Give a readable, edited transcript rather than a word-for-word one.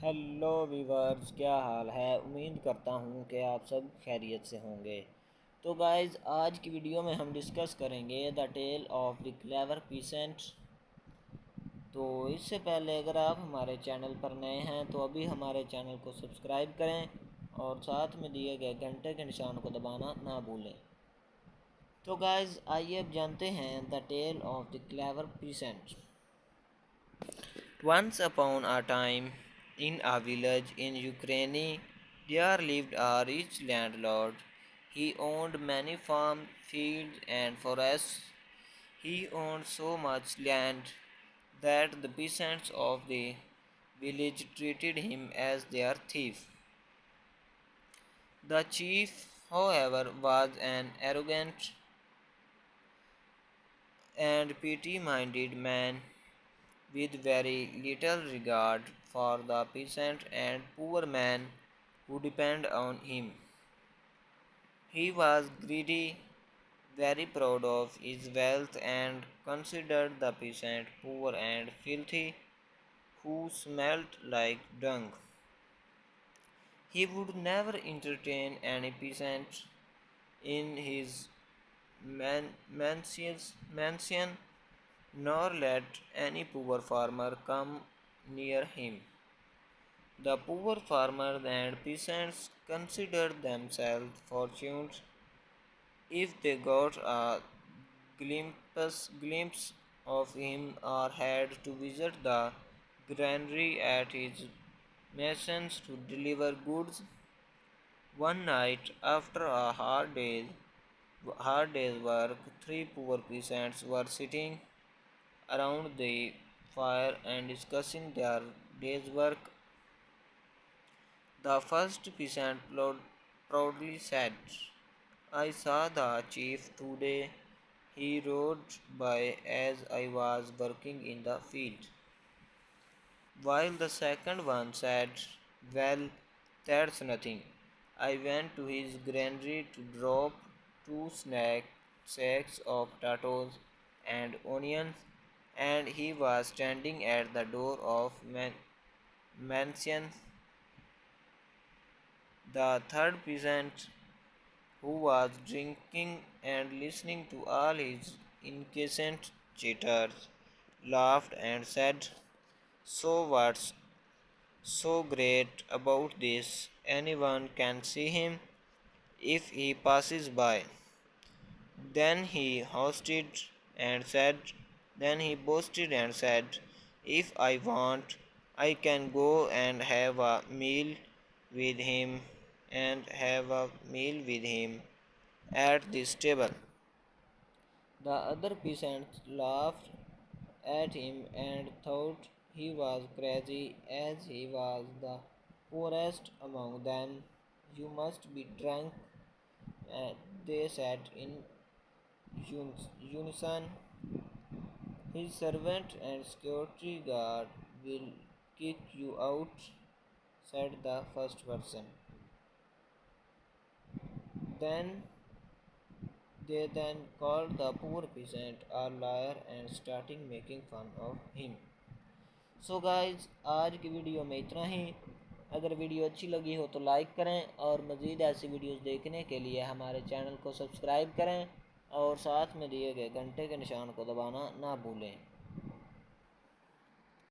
Hello viewers, क्या हाल है। उम्मीद करता हूँ कि आप सब खैरियत से होंगे। तो गाइज़, आज की वीडियो में हम डिस्कस करेंगे the tale of the clever peasant. तो इससे पहले अगर आप हमारे चैनल पर नए हैं तो अभी हमारे चैनल को सब्सक्राइब करें और साथ में दिए गए घंटे के निशान को दबाना ना भूलें। तो गाइज़, आइए अब जानते हैं the tale of the clever peasant. Once upon a time, in a village in Ukraine, there lived a rich landlord. He owned many farms, fields, and forests. He owned so much land that the peasants of the village treated him as their thief. The chief, however, was an arrogant and petty minded man with very little regard for the peasant and poor man who depend on him. He was greedy, very proud of his wealth, and considered the peasant poor and filthy, who smelt like dung. He would never entertain any peasant in his mansion, nor let any poor farmer come near him. The poor farmers and peasants considered themselves fortunate if they got a glimpse of him or had to visit the granary at his mansions to deliver goods. One night, after a hard day's work, three poor peasants were sitting around the fire and discussing their day's work. The first peasant proudly said, "I saw the chief today. He rode by as I was working in the field." While the second one said, "Well, that's nothing. I went to his granary to drop two sacks of potatoes and onions, and he was standing at the door of mansion." The third peasant, who was drinking and listening to all his incessant jitters, laughed and said, "So what's so great about this? Anyone can see him if he passes by." Then he then he boasted and said, "If I want, I can go and have a meal with him at this table." The other peasants laughed at him and thought he was crazy, as he was the poorest among them. "You must be drunk," they said in unison. "His servant and security guard will kick you out," said the first person. Then they called the poor peasant a liar and starting making fun of him. So guys, आज की video में इतना ही। अगर video अच्छी लगी हो तो like करें और मज़ीद ऐसी वीडियोस देखने के लिए हमारे चैनल को सब्सक्राइब करें और साथ में दिए गए घंटे के निशान को दबाना ना भूलें।